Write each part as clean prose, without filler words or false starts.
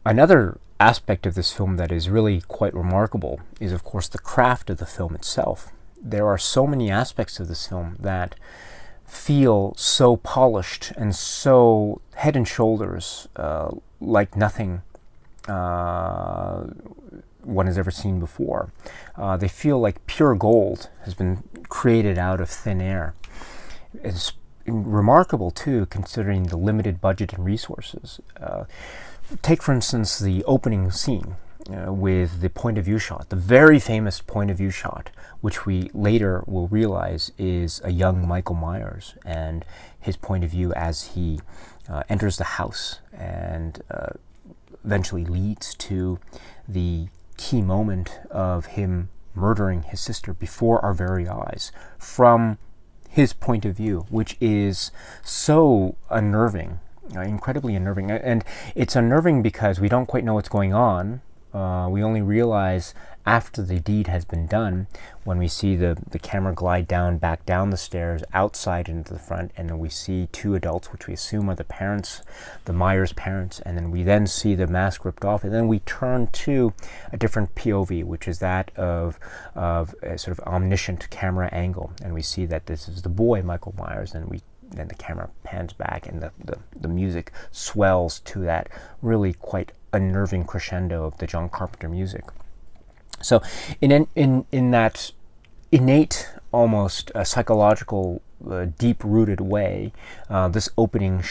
Another aspect of this film that is really quite remarkable is, of course, the craft of the film itself. There are so many aspects of this film that feel so polished and so head and shoulders like nothing one has ever seen before. They feel like pure gold has been created out of thin air. It's remarkable, too, considering the limited budget and resources. Take, for instance, the opening scene with the point of view shot, the very famous point of view shot, which we later will realize is a young Michael Myers and his point of view as he enters the house and eventually leads to the key moment of him murdering his sister before our very eyes from his point of view, which is so unnerving, incredibly unnerving. And it's unnerving because we don't quite know what's going on. We only realize after the deed has been done, when we see the camera glide back down the stairs, outside into the front, and then we see two adults, which we assume are the parents, the Myers parents, and then we then see the mask ripped off, and then we turn to a different POV, which is that of a sort of omniscient camera angle, and we see that this is the boy, Michael Myers, and then the camera pans back, and the music swells to that really quite unnerving crescendo of the John Carpenter music. So in that innate, almost psychological, deep-rooted way, this opening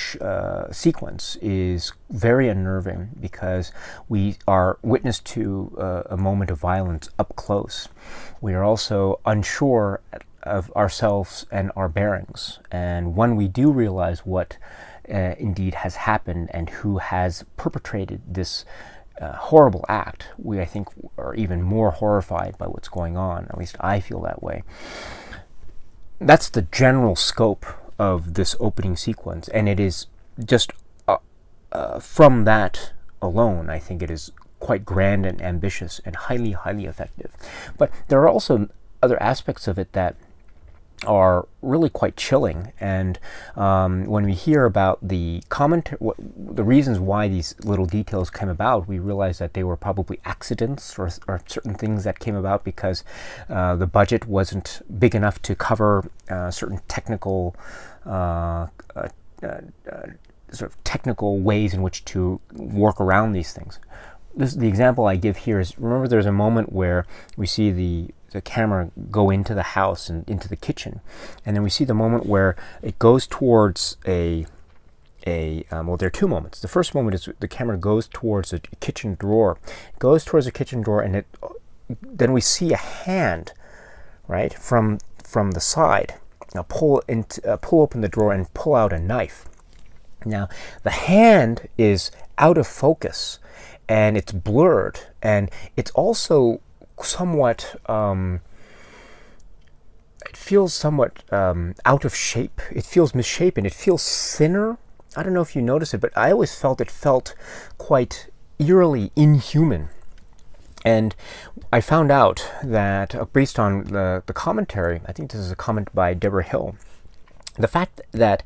sequence is very unnerving because we are witness to a moment of violence up close. We are also unsure of ourselves and our bearings. And when we do realize what indeed has happened and who has perpetrated this horrible act, we, I think, are even more horrified by what's going on. At least I feel that way. That's the general scope of this opening sequence, and it is just from that alone, I think it is quite grand and ambitious and highly, highly effective. But there are also other aspects of it that are really quite chilling, and when we hear about the reasons why these little details came about, we realize that they were probably accidents or certain things that came about because the budget wasn't big enough to cover certain technical sort of technical ways in which to work around these things. The example I give here is, remember there's a moment where we see the camera go into the house and into the kitchen, and then we see the moment where it goes towards well, there are two moments. The first moment is the camera goes towards a kitchen drawer, and then we see a hand, right, from the side. Now pull open the drawer and pull out a knife. Now the hand is out of focus and it's blurred, and it's also somewhat it feels somewhat out of shape. It feels misshapen. It feels thinner. I don't know if you notice it, but I always felt it felt quite eerily inhuman. And I found out that based on the commentary, I think this is a comment by Deborah Hill, the fact that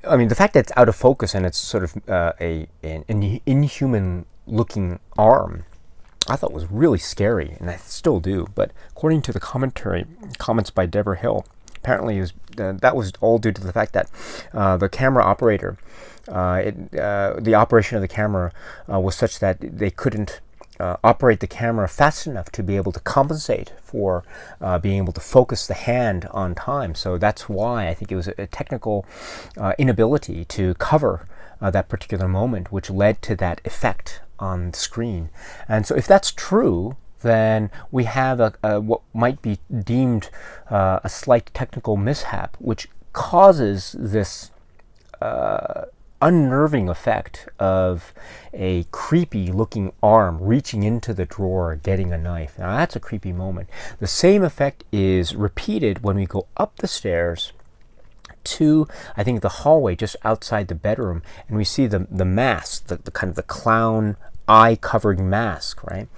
it's out of focus and it's sort of an inhuman looking arm, I thought was really scary, and I still do. But according to the comments by Deborah Hill, apparently that was all due to the fact that the camera operator, the operation of the camera was such that they couldn't operate the camera fast enough to be able to compensate for being able to focus the hand on time. So that's why I think it was a technical inability to cover that particular moment, which led to that effect on the screen. And so if that's true, then we have what might be deemed a slight technical mishap, which causes this unnerving effect of a creepy looking arm reaching into the drawer, getting a knife. Now that's a creepy moment. The same effect is repeated when we go up the stairs to, I think, the hallway just outside the bedroom, and we see the mask, the kind of the clown eye covering mask, right?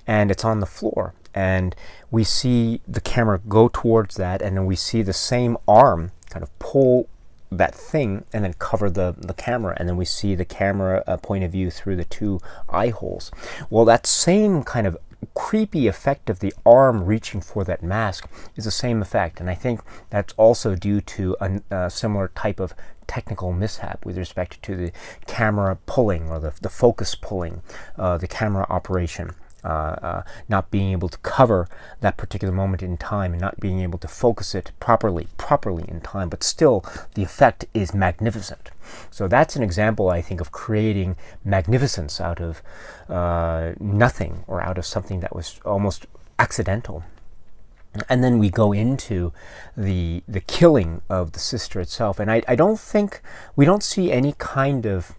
And it's on the floor, and we see the camera go towards that, and then we see the same arm kind of pull that thing and then cover the camera, and then we see the camera point of view through the two eye holes. Well, that same kind of creepy effect of the arm reaching for that mask is the same effect, and I think that's also due to a similar type of technical mishap with respect to the camera pulling, or the focus pulling, the camera operation. Not being able to cover that particular moment in time and not being able to focus it properly in time, but still the effect is magnificent. So that's an example, I think, of creating magnificence out of nothing, or out of something that was almost accidental. And then we go into the killing of the sister itself, and I don't think we don't see any kind of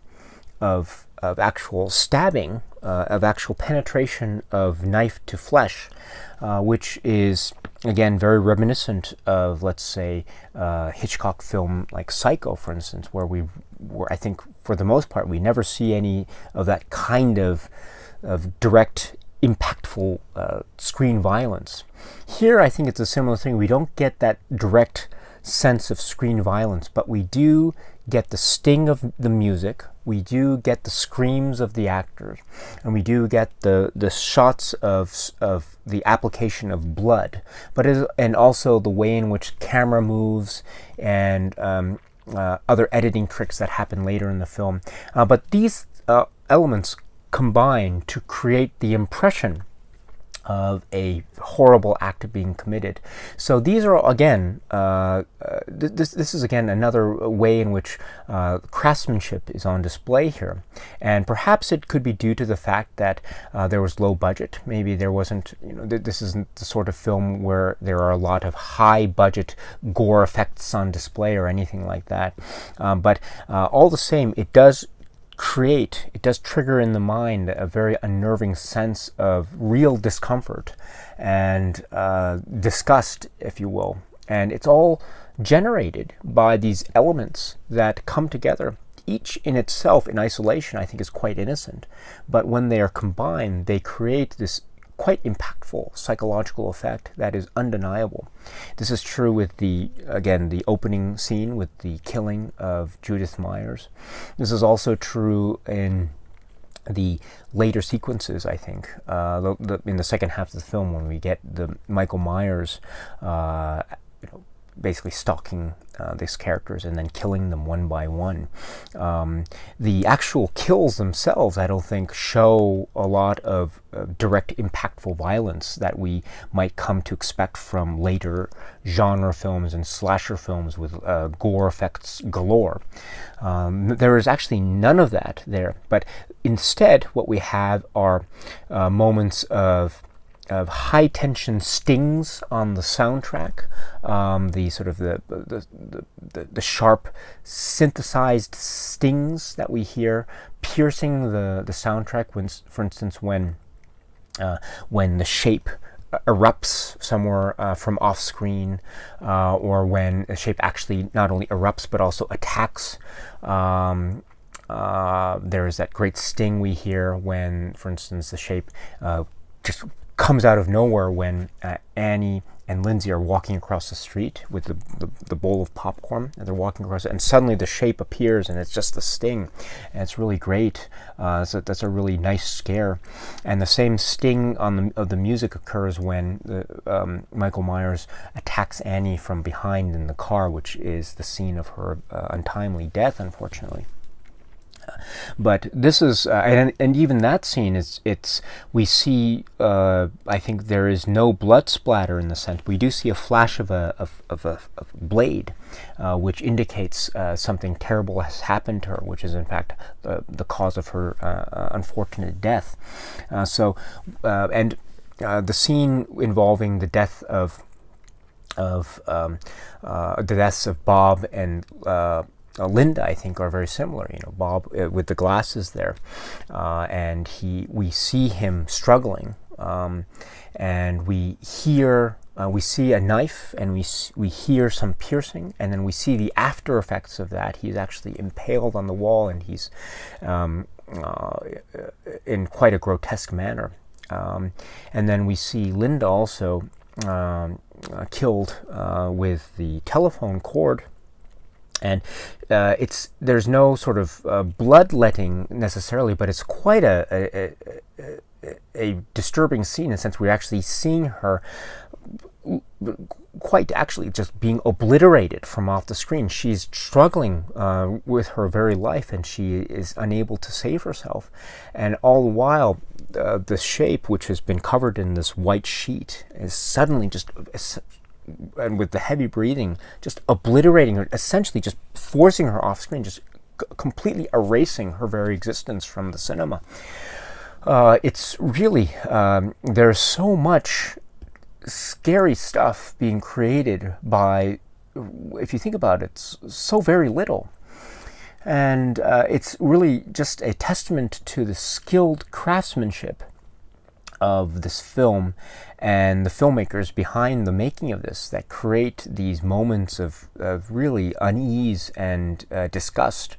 actual stabbing, of actual penetration of knife to flesh, which is, again, very reminiscent of, let's say, Hitchcock film like Psycho, for instance, where I think for the most part we never see any of that kind of direct, impactful screen violence. Here I think it's a similar thing. We don't get that direct sense of screen violence, but we do get the sting of the music, we do get the screams of the actors, and we do get the shots of the application of blood, and also the way in which camera moves, and other editing tricks that happen later in the film. But these elements combine to create the impression of a horrible act being committed. So these are, again, this is again another way in which craftsmanship is on display here. And perhaps it could be due to the fact that there was low budget. Maybe there wasn't, this isn't the sort of film where there are a lot of high budget gore effects on display or anything like that. But all the same, it does trigger in the mind a very unnerving sense of real discomfort and disgust, if you will. And it's all generated by these elements that come together. Each in itself, in isolation, I think is quite innocent. But when they are combined, they create this quite impactful psychological effect that is undeniable. This is true with the opening scene with the killing of Judith Myers. This is also true in the later sequences, I think, in the second half of the film, when we get the Michael Myers basically stalking these characters and then killing them one by one. The actual kills themselves, I don't think, show a lot of direct, impactful violence that we might come to expect from later genre films and slasher films with gore effects galore. There is actually none of that there, but instead what we have are moments of high tension stings on the soundtrack, the sort of the sharp synthesized stings that we hear piercing the soundtrack. When, for instance, when the shape erupts somewhere from off screen, or when a shape actually not only erupts but also attacks. There is that great sting we hear when, for instance, the shape just comes out of nowhere when Annie and Lindsay are walking across the street with the bowl of popcorn, and they're walking across it, and suddenly the shape appears, and it's just the sting, and it's really great. So that's a really nice scare. And the same sting of the music occurs when Michael Myers attacks Annie from behind in the car, which is the scene of her untimely death, unfortunately. But this is, and even that scene we see, I think there is no blood splatter in the sense. We do see a flash of a blade, which indicates something terrible has happened to her, which is in fact the cause of her unfortunate death. The scene involving the death of Bob and Lynda, I think, are very similar. Bob with the glasses there, and we see him struggling, and we see a knife, and we hear some piercing, and then we see the after effects of that. He's actually impaled on the wall, and he's in quite a grotesque manner. And then we see Lynda also killed with the telephone cord. And there's no sort of bloodletting necessarily, but it's quite a disturbing scene in the sense we're actually seeing her quite actually just being obliterated from off the screen. She's struggling with her very life, and she is unable to save herself. And all the while, the shape, which has been covered in this white sheet, is suddenly just, and with the heavy breathing, just obliterating her, essentially just forcing her off screen, just completely erasing her very existence from the cinema. It's really, there's so much scary stuff being created by, if you think about it, so very little. And it's really just a testament to the skilled craftsmanship of this film and the filmmakers behind the making of this that create these moments of really unease and disgust.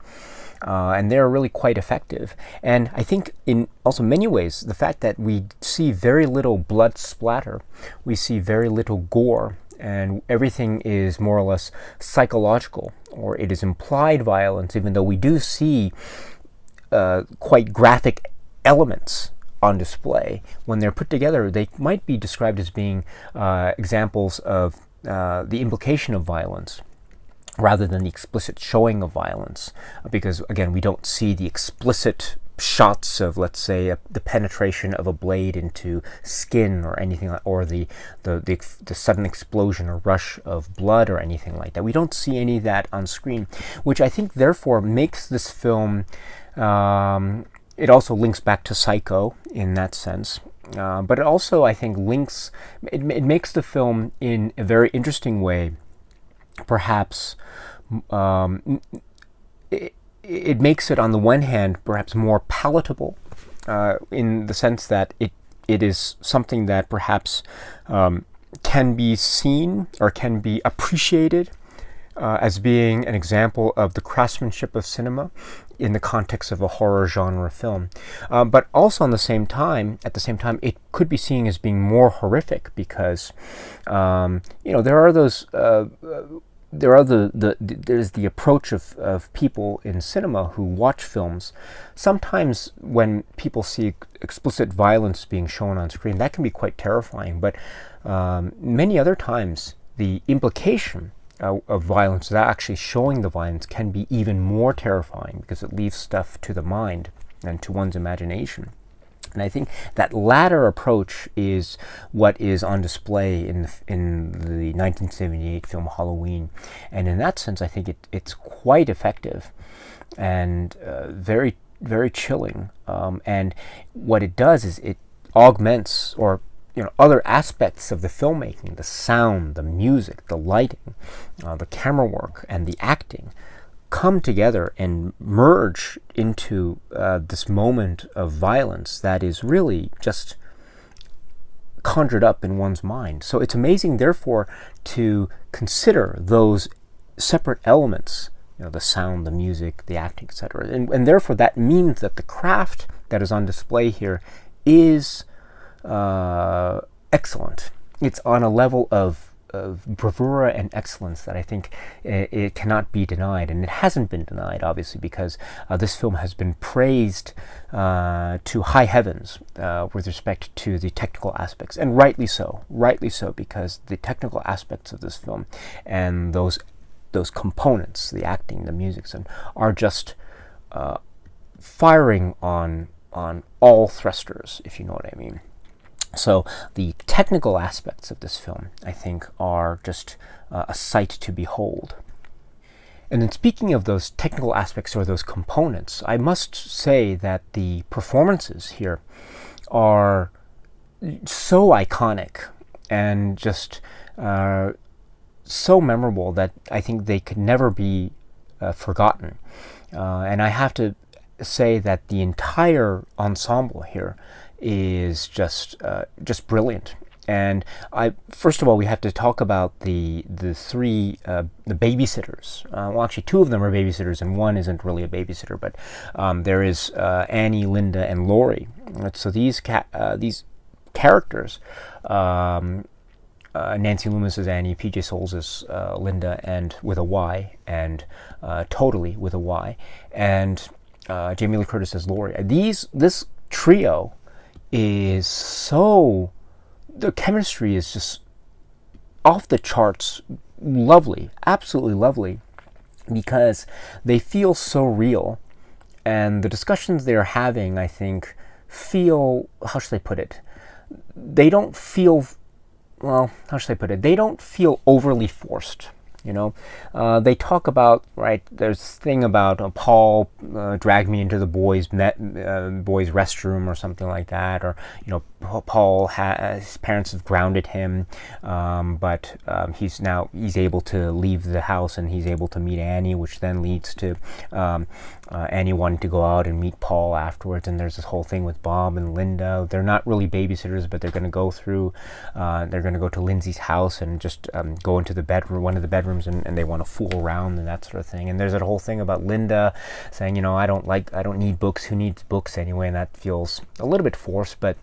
And they're really quite effective. And I think in also many ways, the fact that we see very little blood splatter, we see very little gore, and everything is more or less psychological, or it is implied violence, even though we do see quite graphic elements on display. When they're put together, they might be described as being examples of the implication of violence, rather than the explicit showing of violence, because again, we don't see the explicit shots of, let's say, the penetration of a blade into skin or anything, or the sudden explosion or rush of blood or anything like that. We don't see any of that on screen, which I think therefore makes this film. It also links back to Psycho in that sense. But it also, I think, it makes the film in a very interesting way. Perhaps it makes it, on the one hand, perhaps more palatable in the sense that it is something that perhaps can be seen or can be appreciated as being an example of the craftsmanship of cinema in the context of a horror genre film. But also at the same time, it could be seen as being more horrific because, there are those... there's the approach of people in cinema who watch films. Sometimes when people see explicit violence being shown on screen, that can be quite terrifying. But many other times, the implication of violence, without actually showing the violence, can be even more terrifying because it leaves stuff to the mind and to one's imagination. And I think that latter approach is what is on display in the 1978 film Halloween. And in that sense, I think it's quite effective and very, very chilling. And what it does is it augments other aspects of the filmmaking, the sound, the music, the lighting, the camera work, and the acting, come together and merge into this moment of violence that is really just conjured up in one's mind. So it's amazing, therefore, to consider those separate elements, the sound, the music, the acting, etc. And therefore, that means that the craft that is on display here is excellent. It's on a level of bravura and excellence that I think it cannot be denied, and it hasn't been denied, obviously, because this film has been praised to high heavens with respect to the technical aspects, and rightly so, because the technical aspects of this film and those components, the acting, the music, are just firing on all thrusters, if you know what I mean. So the technical aspects of this film, I think, are just a sight to behold. And then speaking of those technical aspects or those components, I must say that the performances here are so iconic and just so memorable that I think they could never be forgotten. And I have to say that the entire ensemble here is just brilliant. And first of all, we have to talk about the three the babysitters. Well, actually, two of them are babysitters, and one isn't really a babysitter. But there is Annie, Lynda, and Laurie. So these characters Nancy Loomis as Annie, PJ Souls as Lynda, and with a Y, and Totally with a Y, and Jamie Lee Curtis as Laurie. This trio is so, the chemistry is just off the charts lovely, absolutely lovely, because they feel so real, and the discussions they're having, I think, feel, how should I put it? They don't feel, well, how should I put it? They don't feel overly forced. You know, they talk about, right, there's this thing about Paul dragged me into the boys' restroom or something like that, or, you know, Paul, his parents have grounded him, but he's able to leave the house and he's able to meet Annie, which then leads to Annie wanting to go out and meet Paul afterwards. And there's this whole thing with Bob and Lynda. They're not really babysitters, but they're going to go to Lindsay's house and just go into the bedroom, one of the bedrooms, and they want to fool around and that sort of thing. And there's that whole thing about Lynda saying, you know, I don't need books. Who needs books anyway? And that feels a little bit forced, but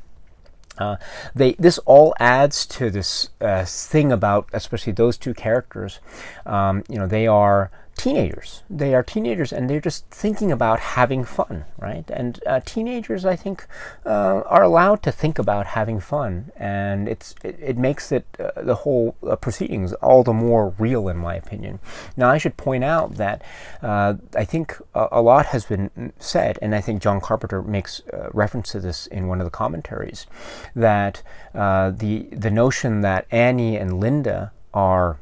this all adds to this thing about, especially those two characters. You know, they are teenagers. They are teenagers, and they're just thinking about having fun, right? And teenagers, I think, are allowed to think about having fun, and it makes it the whole proceedings all the more real, in my opinion. Now, I should point out that I think a lot has been said, and I think John Carpenter makes reference to this in one of the commentaries, that the notion that Annie and Lynda are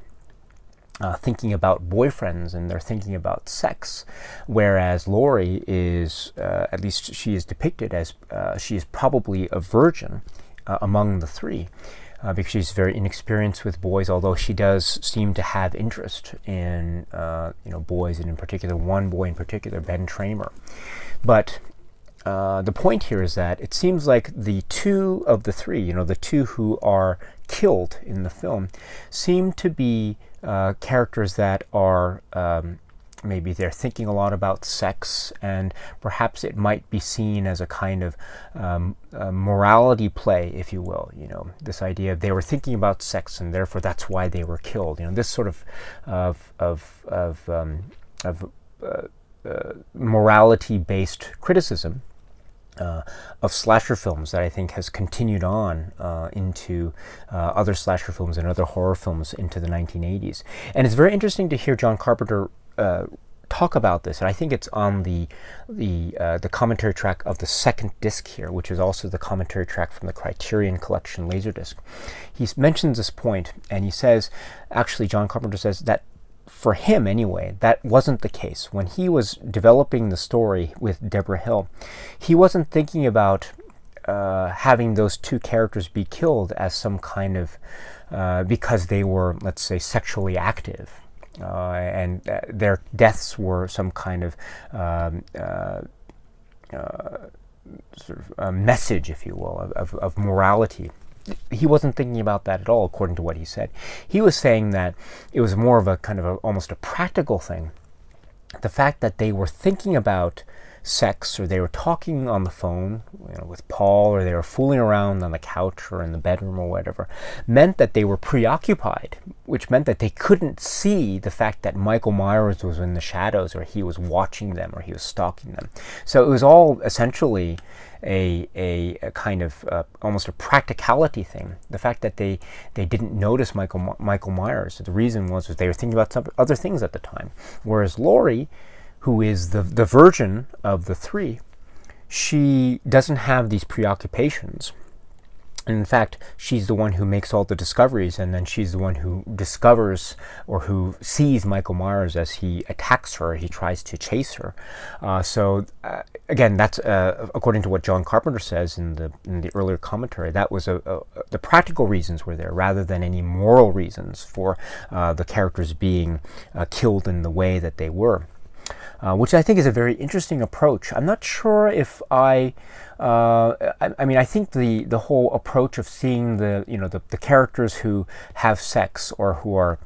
thinking about boyfriends and they're thinking about sex, whereas Laurie is, at least she is depicted as, she is probably a virgin among the three, because she's very inexperienced with boys, although she does seem to have interest in boys, and in particular one boy in particular, Ben Tramer. But the point here is that it seems like the two of the three, the two who are killed in the film, seem to be characters that are maybe they're thinking a lot about sex, and perhaps it might be seen as a kind of morality play, if you will. This idea of they were thinking about sex and therefore that's why they were killed. This sort of morality-based criticism of slasher films that I think has continued on into other slasher films and other horror films into the 1980s. And it's very interesting to hear John Carpenter talk about this, and I think it's on the commentary track of the second disc here, which is also the commentary track from the Criterion Collection Laserdisc. He mentions this point, and he says, actually, John Carpenter says that for him anyway, that wasn't the case. When he was developing the story with Deborah Hill, he wasn't thinking about having those two characters be killed as some kind of, because they were, let's say, sexually active. And their deaths were some kind of sort of a message, if you will, of morality. He wasn't thinking about that at all, according to what he said. He was saying that it was more of a kind of almost a practical thing. The fact that they were thinking about sex, or they were talking on the phone with Paul, or they were fooling around on the couch or in the bedroom or whatever, meant that they were preoccupied, which meant that they couldn't see the fact that Michael Myers was in the shadows, or he was watching them, or he was stalking them. So it was all essentially a kind of almost a practicality thing. The fact that they didn't notice Michael Myers, the reason was that they were thinking about some other things at the time. Whereas Laurie, who is the virgin of the three, she doesn't have these preoccupations. And in fact, she's the one who makes all the discoveries, and then she's the one who discovers or who sees Michael Myers as he attacks her, he tries to chase her. So again, that's according to what John Carpenter says in the earlier commentary, that was the practical reasons were there, rather than any moral reasons for the characters being killed in the way that they were. Which I think is a very interesting approach. I'm not sure if I think the whole approach of seeing the characters who have sex or who are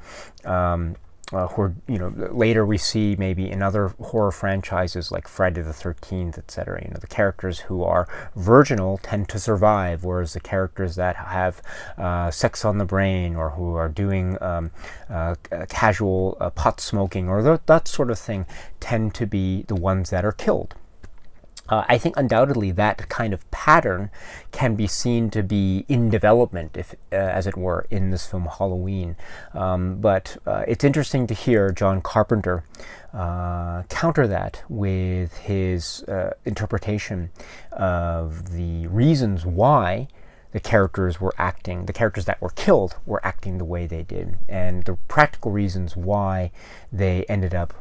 who are, later we see maybe in other horror franchises like Friday the 13th, etc. The characters who are virginal tend to survive, whereas the characters that have sex on the brain, or who are doing casual pot smoking, or that sort of thing, tend to be the ones that are killed. I think undoubtedly that kind of pattern can be seen to be in development, if, as it were, in this film Halloween. But it's interesting to hear John Carpenter counter that with his interpretation of the reasons why the characters that were killed were acting the way they did, and the practical reasons why they ended up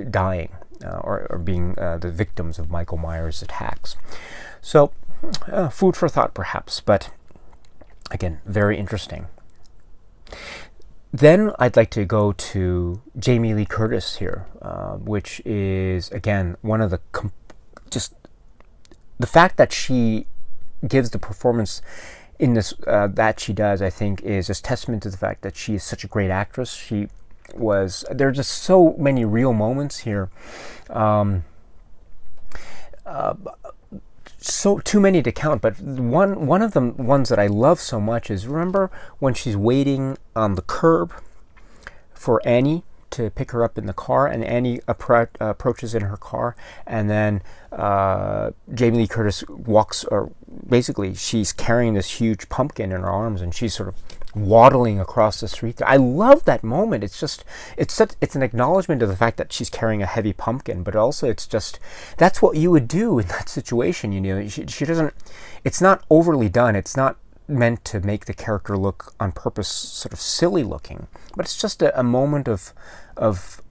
dying. Or being the victims of Michael Myers' attacks. So, food for thought perhaps, but again, very interesting. Then I'd like to go to Jamie Lee Curtis here, which is, again, one of the just the fact that she gives the performance in this that she does, I think, is just testament to the fact that she is such a great actress. There are just so many real moments here, so too many to count, but one of the ones that I love so much is, remember when she's waiting on the curb for Annie to pick her up in the car, and Annie approaches in her car, and then Jamie Lee Curtis walks, or basically she's carrying this huge pumpkin in her arms, and she's sort of waddling across the street. I love that moment. It's an acknowledgement of the fact that she's carrying a heavy pumpkin, but also that's what you would do in that situation. She doesn't. It's not overly done. It's not meant to make the character look on purpose sort of silly looking, but it's just a moment of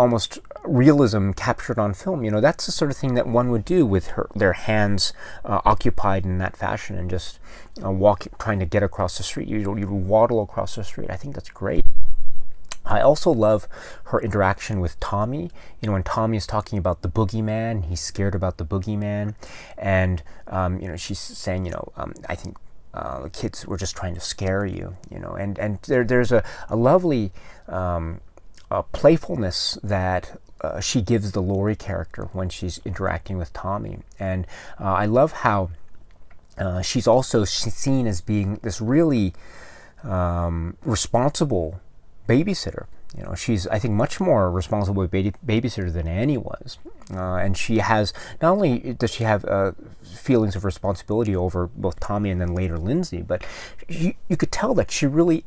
almost realism captured on film. That's the sort of thing that one would do with their hands occupied in that fashion, and just trying to get across the street. You waddle across the street. I think that's great. I also love her interaction with Tommy. When Tommy is talking about the boogeyman, he's scared about the boogeyman, and she's saying, I think the kids were just trying to scare you, and there's a lovely playfulness that she gives the Laurie character when she's interacting with Tommy. And I love how she's also seen as being this really responsible babysitter. She's, I think, much more responsible babysitter than Annie was. And she has, not only does she have feelings of responsibility over both Tommy and then later Lindsay, but you could tell that she really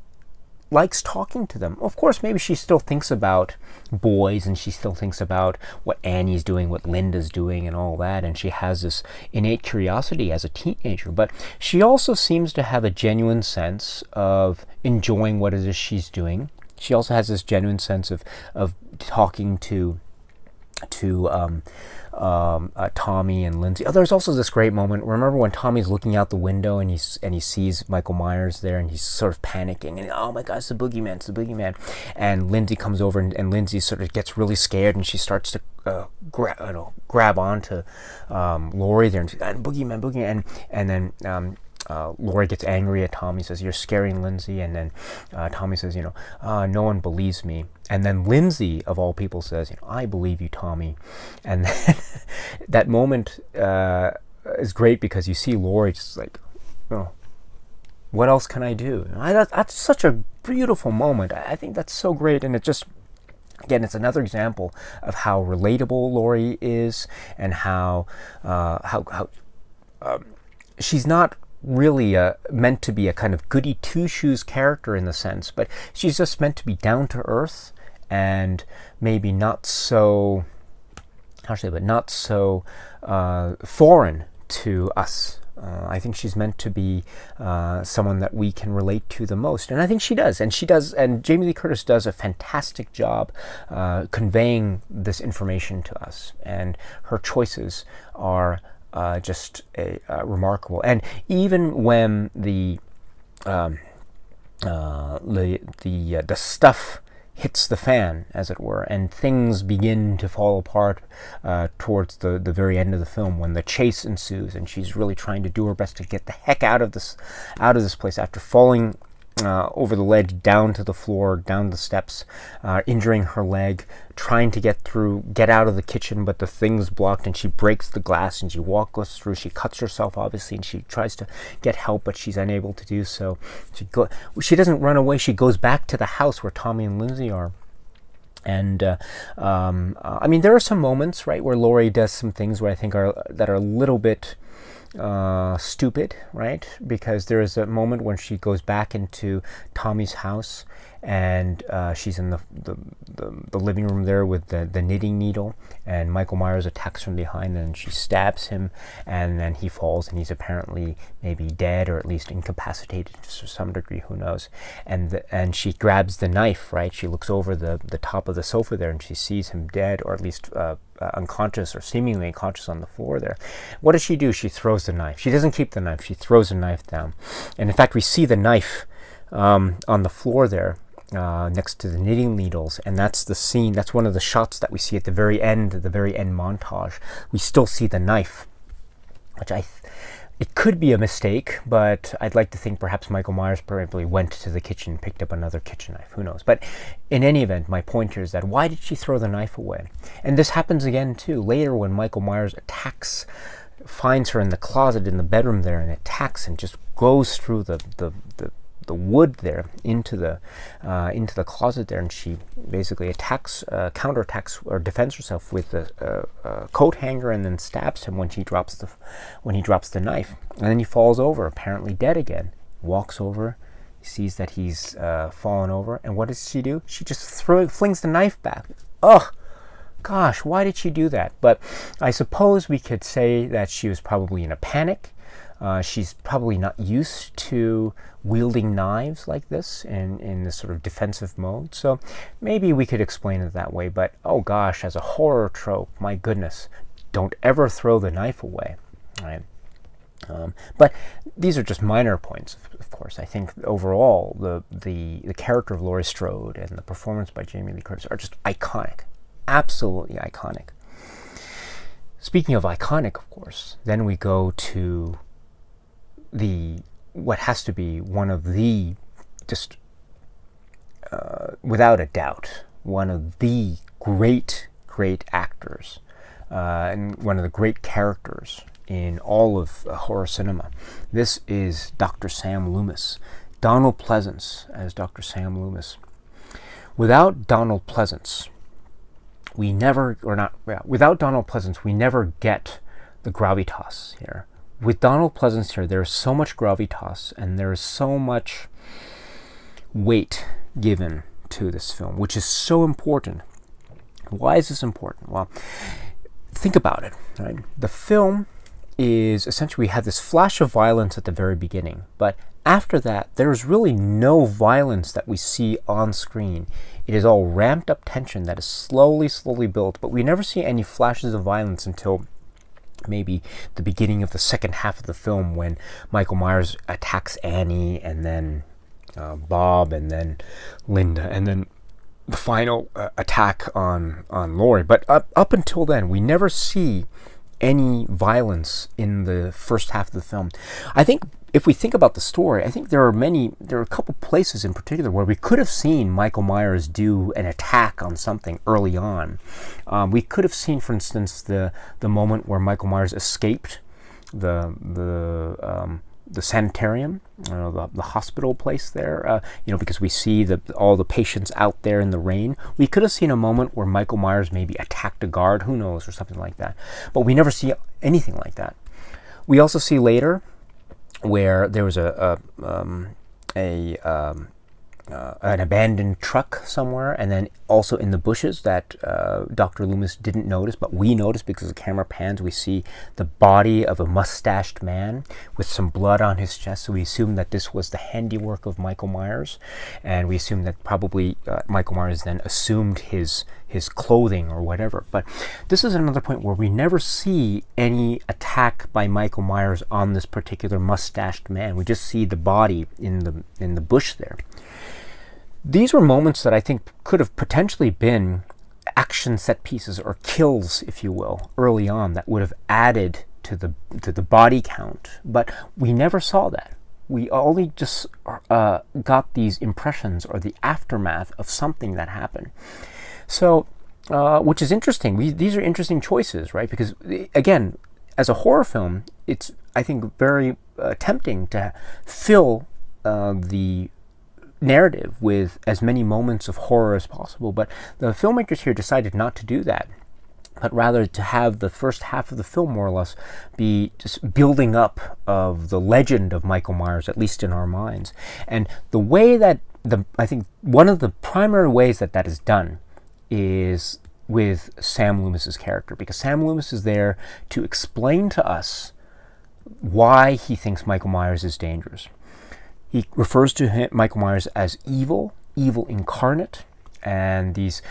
likes talking to them. Of course, maybe she still thinks about boys, and she still thinks about what Annie's doing, what Lynda's doing, and all that, and she has this innate curiosity as a teenager, but she also seems to have a genuine sense of enjoying what it is she's doing. She also has this genuine sense of talking to Tommy and Lindsay. Oh, there's also this great moment. Remember when Tommy's looking out the window and he sees Michael Myers there, and he's sort of panicking, and oh my God, it's the boogeyman. And Lindsay comes over, and Lindsay sort of gets really scared, and she starts to grab onto Laurie there, and boogeyman, and then Laurie gets angry at Tommy, says, "You're scaring Lindsay," and then Tommy says, "No one believes me." And then Lindsay, of all people, says, "I believe you, Tommy." And then that moment is great, because you see Laurie just like, what else can I do? That's such a beautiful moment. I think that's so great, and it just, again, it's another example of how relatable Laurie is, and how she's not really meant to be a kind of goody two-shoes character in the sense, but she's just meant to be down to earth, and maybe not so, foreign to us. I think she's meant to be someone that we can relate to the most, and I think she does. And Jamie Lee Curtis does a fantastic job conveying this information to us, and her choices are just remarkable. And even when the stuff hits the fan, as it were, and things begin to fall apart towards the very end of the film, when the chase ensues, and she's really trying to do her best to get the heck out of this place after falling over the ledge, down to the floor, down the steps, injuring her leg, trying to get out of the kitchen, but the thing's blocked, and she breaks the glass, and she goes through. She cuts herself, obviously, and she tries to get help, but she's unable to do so. She doesn't run away. She goes back to the house where Tommy and Lindsay are. And I mean, there are some moments, right, where Laurie does some things where I think are a little bit stupid, right? Because there is a moment when she goes back into Tommy's house, and she's in the living room there with the knitting needle, and Michael Myers attacks from behind, and she stabs him, and then he falls, and he's apparently maybe dead, or at least incapacitated to some degree, who knows. And she grabs the knife, right? She looks over the top of the sofa there, and she sees him dead, or at least unconscious, or seemingly unconscious, on the floor there. What does she do? She throws the knife. She doesn't keep the knife. She throws the knife down. And in fact, we see the knife on the floor there, next to the knitting needles, and that's the scene. That's one of the shots that we see at the very end montage. We still see the knife, which it could be a mistake, but I'd like to think perhaps Michael Myers probably went to the kitchen, picked up another kitchen knife. Who knows? But in any event, my point here is that why did she throw the knife away? And this happens again too later when Michael Myers finds her in the closet in the bedroom there, and attacks, and just goes through the wood there into the closet there, and she basically counterattacks or defends herself with a coat hanger, and then stabs him when he drops the knife, and then he falls over, apparently dead again. Walks over, sees that he's fallen over, and what does she do? She just flings the knife back. Ugh. Gosh, why did she do that? But I suppose we could say that she was probably in a panic. She's probably not used to wielding knives like this in this sort of defensive mode. So maybe we could explain it that way. But oh gosh, as a horror trope, my goodness, don't ever throw the knife away. Right? But these are just minor points, of course. I think overall the character of Laurie Strode and the performance by Jamie Lee Curtis are just iconic. Absolutely iconic. Speaking of iconic, of course, then we go to what has to be one of the, just without a doubt, one of the great actors and one of the great characters in all of horror cinema. This is Dr. Sam Loomis, Donald Pleasence as Dr. Sam Loomis. Without Donald Pleasence, we never get the gravitas here. With Donald Pleasence here, there's so much gravitas, and there's so much weight given to this film, which is so important. Why is this important? Well, think about it, right? The film is essentially, we have this flash of violence at the very beginning, but after that, there's really no violence that we see on screen. It is all ramped up tension that is slowly built, but we never see any flashes of violence until maybe the beginning of the second half of the film, when Michael Myers attacks Annie, and then Bob, and then Lynda, and then the final attack on Laurie. But up until then, we never see any violence in the first half of the film. I think if we think about the story, I think there are a couple places in particular where we could have seen Michael Myers do an attack on something early on. We could have seen, for instance, the moment where Michael Myers escaped the sanitarium, the hospital place there, because we see all the patients out there in the rain. We could have seen a moment where Michael Myers maybe attacked a guard, who knows, or something like that. But we never see anything like that. We also see later where there was an abandoned truck somewhere, and then also in the bushes that Dr. Loomis didn't notice, but we noticed because the camera pans. We see the body of a mustached man with some blood on his chest, so we assume that this was the handiwork of Michael Myers, and we assume that probably Michael Myers then assumed his clothing or whatever. But this is another point where we never see any attack by Michael Myers on this particular mustached man. We just see the body in the bush there. These were moments that I think could have potentially been action set pieces, or kills, if you will, early on, that would have added to the body count. But we never saw that. We only just got these impressions or the aftermath of something that happened. So, which is interesting. These are interesting choices, right? Because, again, as a horror film, it's, I think, very tempting to fill the narrative with as many moments of horror as possible. But the filmmakers here decided not to do that, but rather to have the first half of the film more or less be just building up of the legend of Michael Myers, at least in our minds. And the way that, I think one of the primary ways that is done is with Sam Loomis's character, because Sam Loomis is there to explain to us why he thinks Michael Myers is dangerous. He refers to Michael Myers as evil incarnate, and these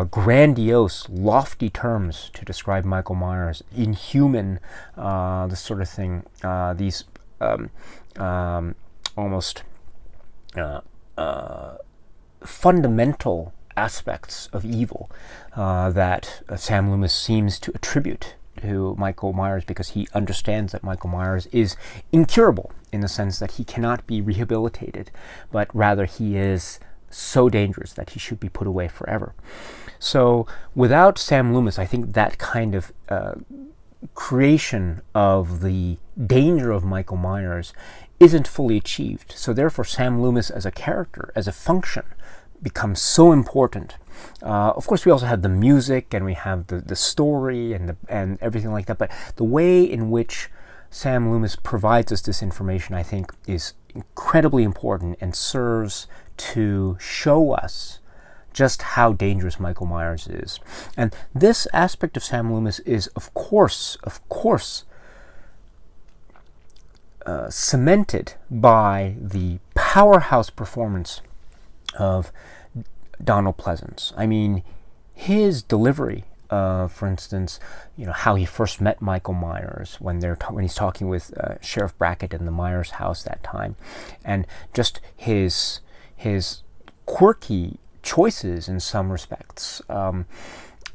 grandiose, lofty terms to describe Michael Myers, inhuman, this sort of thing, these almost fundamental aspects of evil that Sam Loomis seems to attribute to Michael Myers, because he understands that Michael Myers is incurable in the sense that he cannot be rehabilitated, but rather he is so dangerous that he should be put away forever. So without Sam Loomis, I think that kind of creation of the danger of Michael Myers isn't fully achieved. So therefore, Sam Loomis as a character, as a function, becomes so important. Of course, we also have the music, and we have the story and everything like that. But the way in which Sam Loomis provides us this information, I think, is incredibly important and serves to show us just how dangerous Michael Myers is. And this aspect of Sam Loomis is, of course, cemented by the powerhouse performance of Donald Pleasence. I mean, his delivery, for instance, how he first met Michael Myers when he's talking with Sheriff Brackett in the Myers house that time, and just his quirky choices in some respects,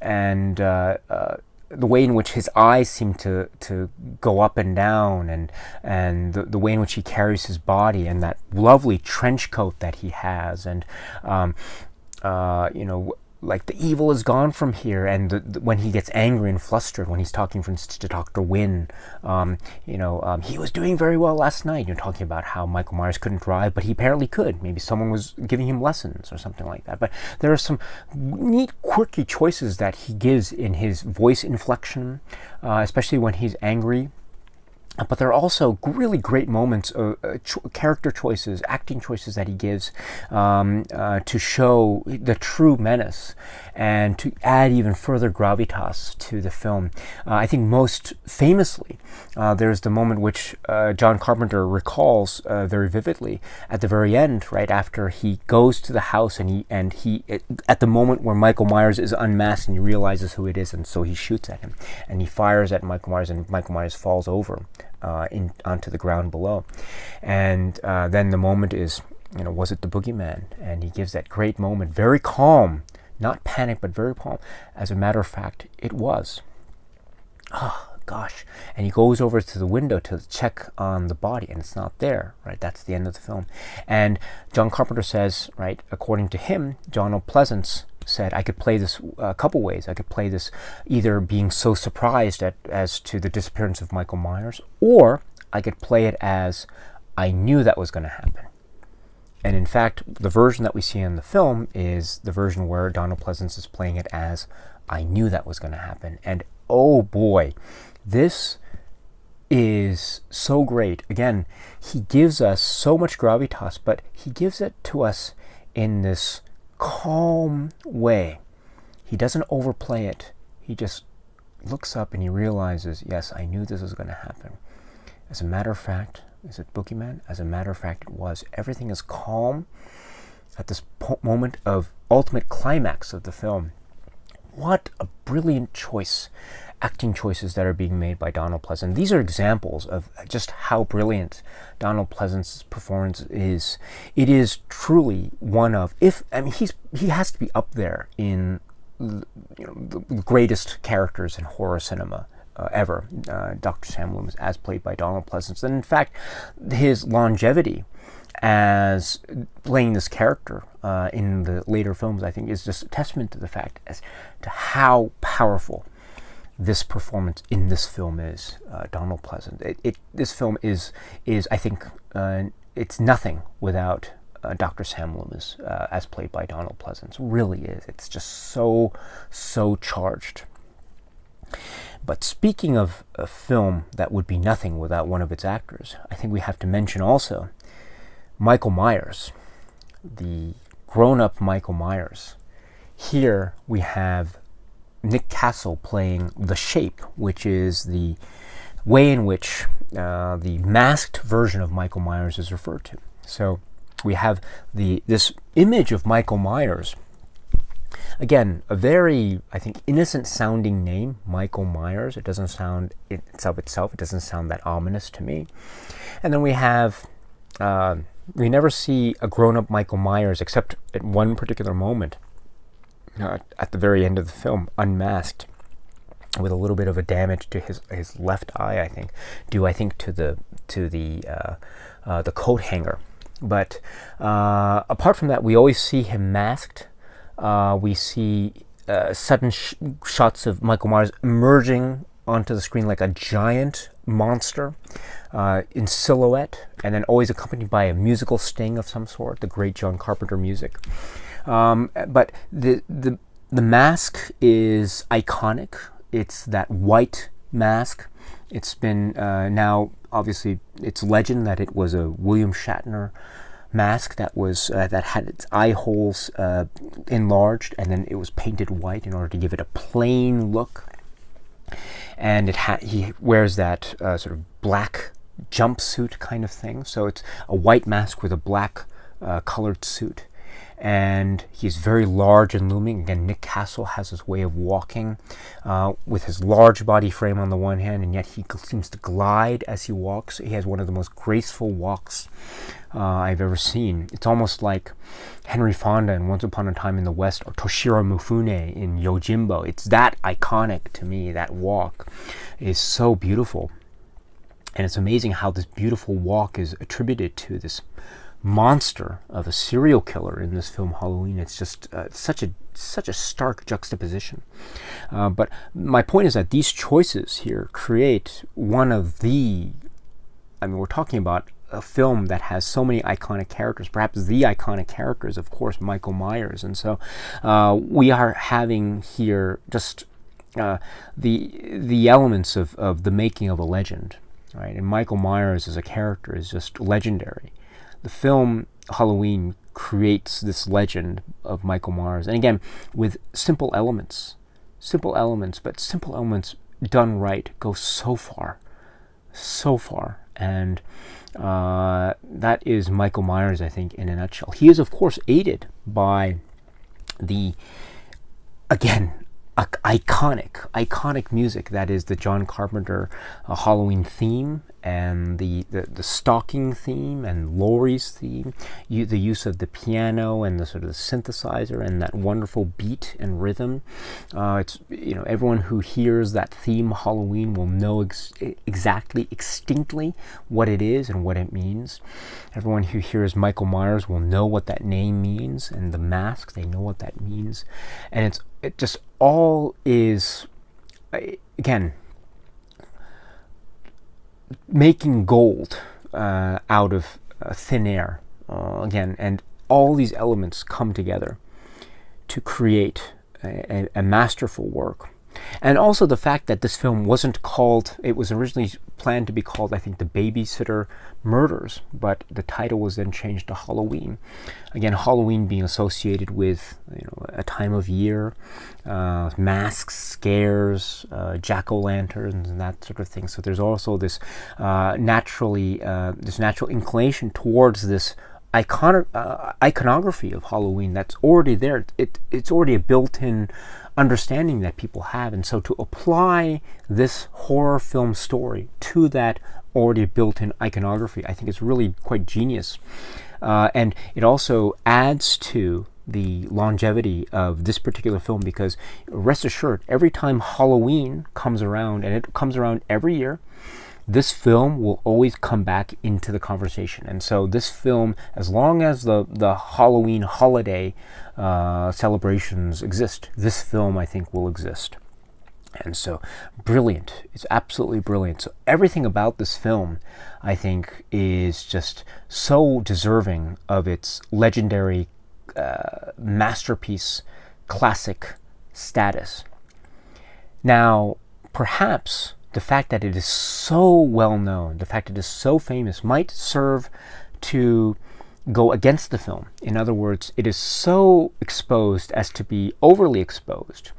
and the way in which his eyes seem to go up and down, and the way in which he carries his body, and that lovely trench coat that he has, and like the evil is gone from here, and when he gets angry and flustered, when he's talking, for instance, to Dr. Wynn, he was doing very well last night. You're talking about how Michael Myers couldn't drive, but he apparently could. Maybe someone was giving him lessons or something like that. But there are some neat, quirky choices that he gives in his voice inflection, especially when he's angry. But there are also really great moments, character choices, acting choices that he gives to show the true menace and to add even further gravitas to the film. I think most famously, there's the moment which John Carpenter recalls very vividly at the very end, right after he goes to the house, and he at the moment where Michael Myers is unmasked and he realizes who it is, and so he shoots at him, and he fires at Michael Myers, and Michael Myers falls over onto the ground below. And then the moment is, was it the boogeyman? And he gives that great moment, very calm, not panic, but very calm. As a matter of fact, it was. Oh, gosh. And he goes over to the window to check on the body, and it's not there, right? That's the end of the film. And John Carpenter says, right, according to him, Donald Pleasence said, I could play this a couple ways. I could play this either being so surprised as to the disappearance of Michael Myers, or I could play it as I knew that was going to happen. And in fact, the version that we see in the film is the version where Donald Pleasence is playing it as I knew that was going to happen. And oh boy, this is so great. Again, he gives us so much gravitas, but he gives it to us in this calm way. He doesn't overplay it. He just looks up and he realizes, yes, I knew this was going to happen. As a matter of fact, is it boogeyman? As a matter of fact, it was. Everything is calm at this moment of ultimate climax of the film. What a brilliant choice, acting choices that are being made by Donald Pleasence. These are examples of just how brilliant Donald Pleasence's performance is. It is truly one of, he has to be up there in the greatest characters in horror cinema. ever, Dr. Sam Loomis, as played by Donald Pleasence. And in fact, his longevity as playing this character in the later films, I think, is just a testament to the fact as to how powerful this performance in this film is. Donald Pleasence. This film is I think, it's nothing without Dr. Sam Loomis as played by Donald Pleasence. Really is. It's just so charged. But speaking of a film that would be nothing without one of its actors, I think we have to mention also Michael Myers, the grown-up Michael Myers. Here we have Nick Castle playing The Shape, which is the way in which the masked version of Michael Myers is referred to. So we have this image of Michael Myers. Again, a very, I think, innocent-sounding name, Michael Myers. It doesn't sound, it doesn't sound that ominous to me. And then we have, we never see a grown-up Michael Myers except at one particular moment, at the very end of the film, unmasked, with a little bit of a damage to his left eye, I think, due to the coat hanger. But apart from that, we always see him masked. We see sudden shots of Michael Myers emerging onto the screen like a giant monster in silhouette, and then always accompanied by a musical sting of some sort, the great John Carpenter music. But the mask is iconic. It's that white mask. It's been now, obviously, it's legend that it was a William Shatner mask that was that had its eye holes enlarged, and then it was painted white in order to give it a plain look. And he wears that sort of black jumpsuit kind of thing. So it's a white mask with a black colored suit. And he's very large and looming. Again, Nick Castle has his way of walking with his large body frame on the one hand, and yet he seems to glide as he walks. He has one of the most graceful walks I've ever seen. It's almost like Henry Fonda in Once Upon a Time in the West, or Toshiro Mifune in Yojimbo. It's that iconic to me. That walk is so beautiful. And it's amazing how this beautiful walk is attributed to this monster of a serial killer in this film Halloween. It's just such a stark juxtaposition. But my point is that these choices here create one of the, we're talking about a film that has so many iconic characters, perhaps the iconic character is, of course, Michael Myers. And so we are having here just the elements of the making of a legend, right? And Michael Myers as a character is just legendary. The film Halloween creates this legend of Michael Myers, and again, with simple elements, but simple elements done right go so far, and that is Michael Myers, I think, in a nutshell. He is, of course, aided by the, again, iconic music that is the John Carpenter Halloween theme, and the stalking theme, and Laurie's theme, the use of the piano and the sort of the synthesizer and that wonderful beat and rhythm. It's, everyone who hears that theme Halloween will know distinctly what it is and what it means. Everyone who hears Michael Myers will know what that name means, and the mask, they know what that means. And it just all is, again, making gold out of thin air, again, and all these elements come together to create a masterful work. And also the fact that this film wasn't called, it was originally planned to be called, I think, The Babysitter Murders, but the title was then changed to Halloween. Again, Halloween being associated with a time of year, masks, scares, jack-o'-lanterns, and that sort of thing. So there's also this natural inclination towards this iconography of Halloween that's already there. It's already a built-in understanding that people have, and so to apply this horror film story to that already built-in iconography, I think is really quite genius. And it also adds to the longevity of this particular film, because rest assured, every time Halloween comes around, and it comes around every year, this film will always come back into the conversation. And so this film, as long as the Halloween holiday celebrations exist, this film, I think, will exist. And so, brilliant. It's absolutely brilliant. So everything about this film, I think, is just so deserving of its legendary masterpiece, classic status. Now, perhaps the fact that it is so well known, the fact that it is so famous, might serve to go against the film. In other words, it is so exposed as to be overly exposed.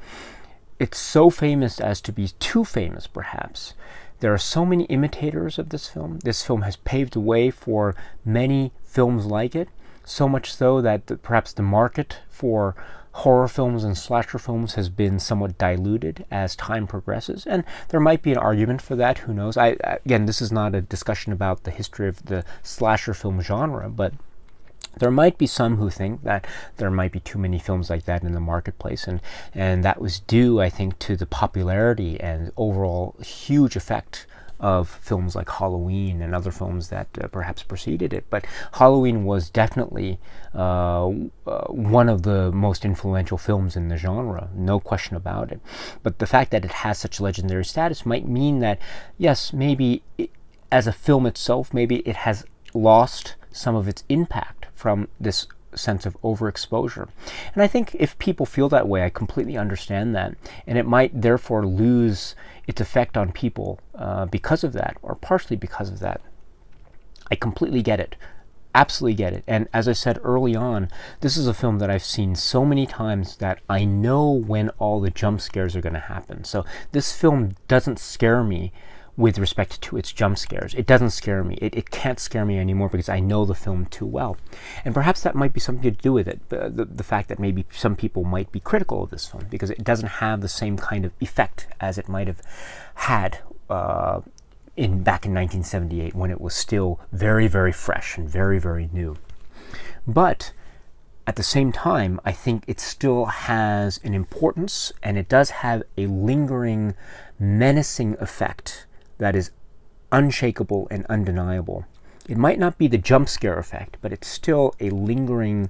It's so famous as to be too famous, perhaps. There are so many imitators of this film. This film has paved the way for many films like it, so much so that perhaps the market for horror films and slasher films has been somewhat diluted as time progresses. And there might be an argument for that, who knows. Again, this is not a discussion about the history of the slasher film genre, but there might be some who think that there might be too many films like that in the marketplace, and that was due, I think, to the popularity and overall huge effect of films like Halloween and other films that perhaps preceded it. But Halloween was definitely one of the most influential films in the genre, no question about it. But the fact that it has such legendary status might mean that, yes, maybe as a film itself, maybe it has lost some of its impact from this sense of overexposure. And I think if people feel that way, I completely understand that. And it might therefore lose its effect on people because of that, or partially because of that. I completely get it. Absolutely get it. And as I said early on, this is a film that I've seen so many times that I know when all the jump scares are going to happen. So this film doesn't scare me with respect to its jump scares. It doesn't scare me. It can't scare me anymore because I know the film too well. And perhaps that might be something to do with it, the fact that maybe some people might be critical of this film because it doesn't have the same kind of effect as it might have had back in 1978, when it was still very, very fresh and very, very new. But at the same time, I think it still has an importance, and it does have a lingering, menacing effect that is unshakable and undeniable. It might not be the jump scare effect, but it's still a lingering,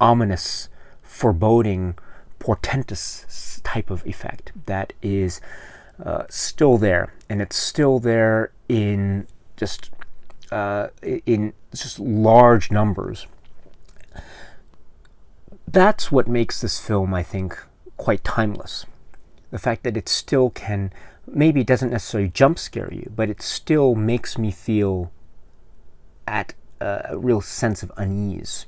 ominous, foreboding, portentous type of effect that is still there, and it's still there in just large numbers. That's what makes this film, I think, quite timeless. The fact that it still can, maybe it doesn't necessarily jump scare you, but it still makes me feel at a real sense of unease.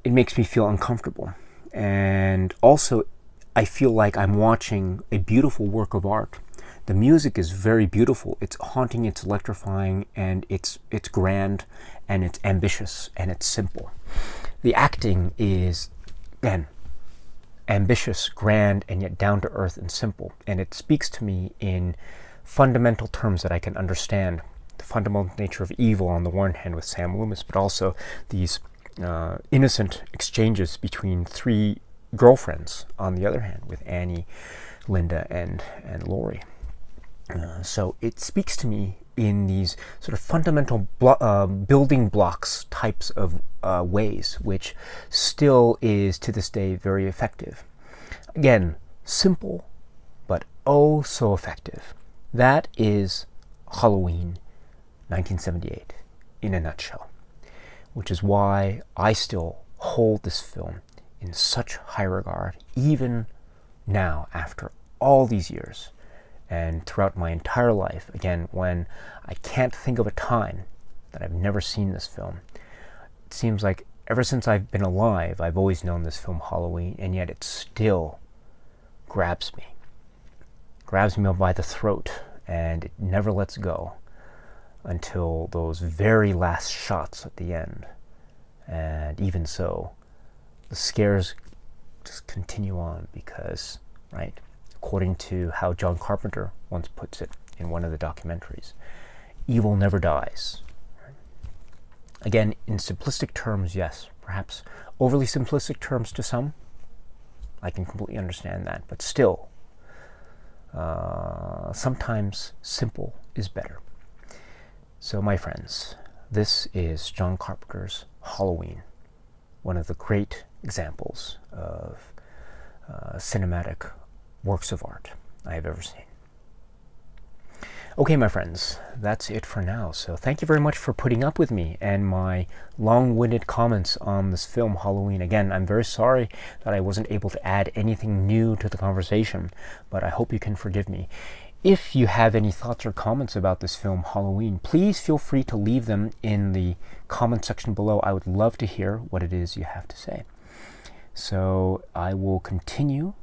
It makes me feel uncomfortable. And also, I feel like I'm watching a beautiful work of art. The music is very beautiful. It's haunting, it's electrifying, and it's grand, and it's ambitious, and it's simple. The acting is, again, ambitious, grand, and yet down to earth and simple. And it speaks to me in fundamental terms that I can understand. The fundamental nature of evil on the one hand with Sam Loomis, but also these innocent exchanges between three girlfriends on the other hand with Annie, Lynda, and Laurie. So it speaks to me in these sort of fundamental building blocks types of ways, which still is to this day very effective. Again, simple, but oh so effective. That is Halloween 1978 in a nutshell, which is why I still hold this film in such high regard, even now after all these years. And throughout my entire life, again, when I can't think of a time that I've never seen this film. It seems like ever since I've been alive, I've always known this film Halloween, and yet it still grabs me. Grabs me by the throat, and it never lets go until those very last shots at the end. And even so, the scares just continue on because, right, according to how John Carpenter once puts it in one of the documentaries, evil never dies. Again, in simplistic terms, yes, perhaps overly simplistic terms to some. I can completely understand that, but still, sometimes simple is better. So my friends, this is John Carpenter's Halloween, one of the great examples of cinematic works of art I have ever seen. Okay, my friends, that's it for now. So thank you very much for putting up with me and my long-winded comments on this film, Halloween. Again, I'm very sorry that I wasn't able to add anything new to the conversation, but I hope you can forgive me. If you have any thoughts or comments about this film, Halloween, please feel free to leave them in the comment section below. I would love to hear what it is you have to say. So I will continue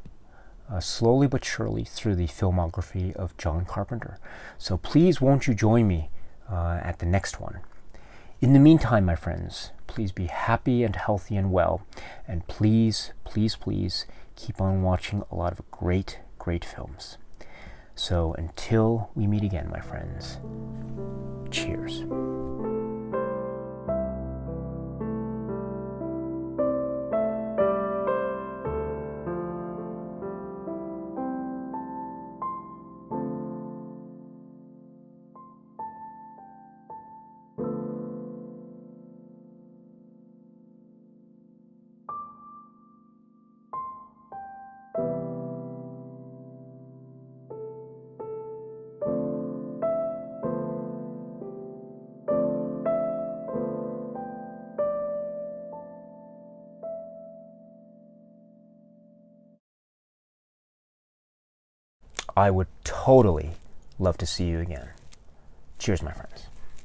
slowly but surely through the filmography of John Carpenter. So please won't you join me at the next one. In the meantime, my friends, please be happy and healthy and well, and please, please, please keep on watching a lot of great, great films. So until we meet again, my friends, cheers. I would totally love to see you again. Cheers, my friends.